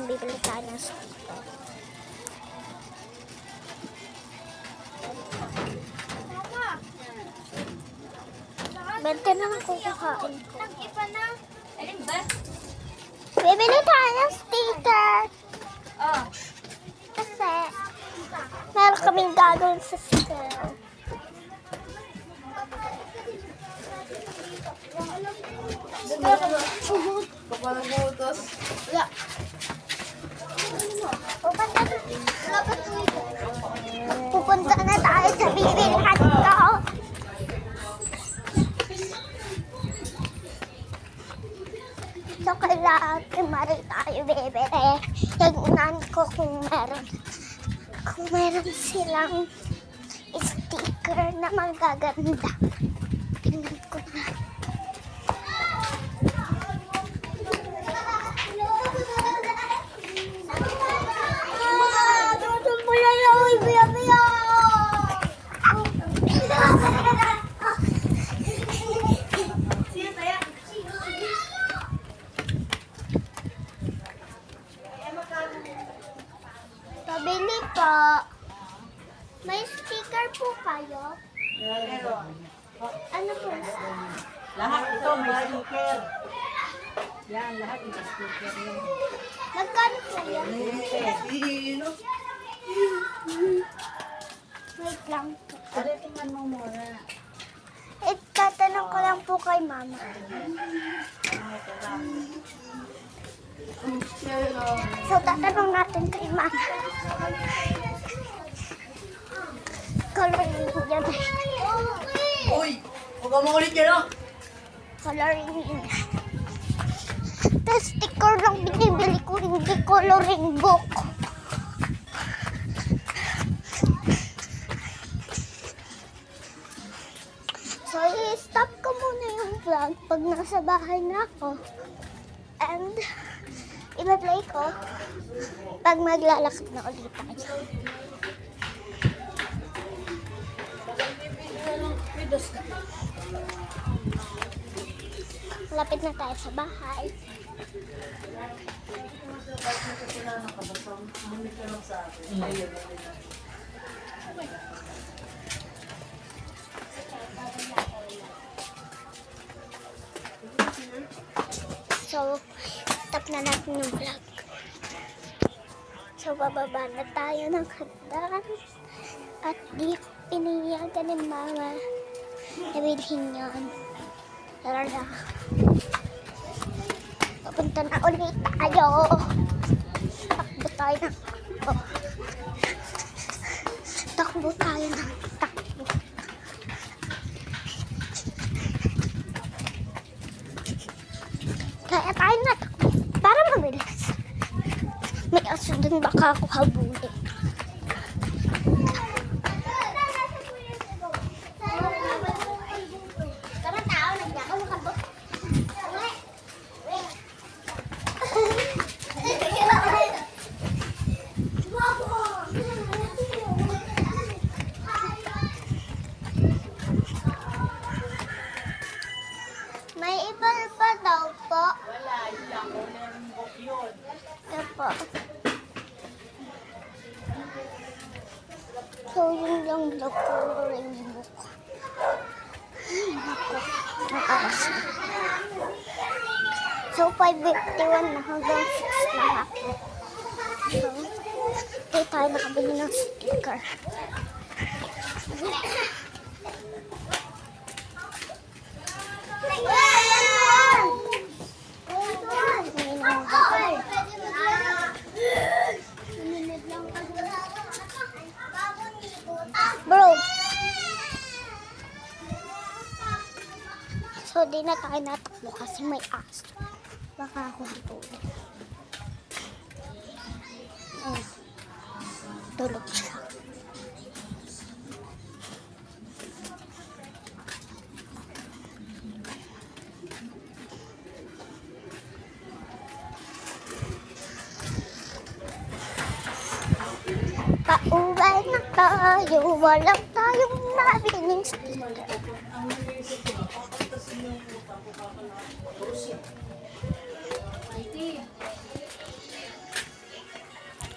bibili tayo ng sticker. Bente naman kukuhain ko. Bibili tayo ng sticker. Kasi meron kaming gagawin sa sticker. Parang butos. Wala. Pupunta na tayo sa bibilihan ko. So, kailangan kimari tayo bibili. Tignan ko kung meron silang sticker na magaganda. Tingnan ko na. Pabili po. May sticker po kayo? Ano po? Lahat ito may sticker. Yan, lahat may sticker. Magkano po yan? Wait lang po. Tingnan mo muna. Tatanong ko lang po kay mama. So, tatanong natin kay mama. Coloring yan. Uy! Huwag ka makulit yan ah! Coloring yan. Tapos sticker lang binibili ko, hindi coloring book. So, i-stop ko muna yung vlog pag nasa bahay na ako. And, i-play ko pag maglalakad na ulit tayo. Lapit na tayo sa bahay. So, stop na natin yung vlog. So, bababa na tayo ng hagdan. At di piniyagan ni mama na bilhin yun. Tara na. Papunta na ulit tayo. Takbo tayo ng takbo. Takbo tayo ng takbo. Kaya tayo na takbo. Para mabilis. May aso dun, baka ako habulin. May iba pa daw po. Wala, yun lang. Coloring book yun. Ito po. So, yun lang daw coloring book. Ako, nakakas na. So, 5:51 na hanggang 6 na ako. So, kaya tayo nakabili ng sticker. Bro. So, di na tayo natakbo kasi may aso. Baka ako hatulin. Tulog siya. Pauwi na tayo, walang tayong nabiling sticker.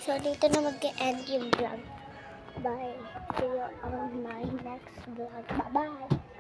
So, dito na mag-end yung vlog. Bye. See you on my next vlog. Bye-bye.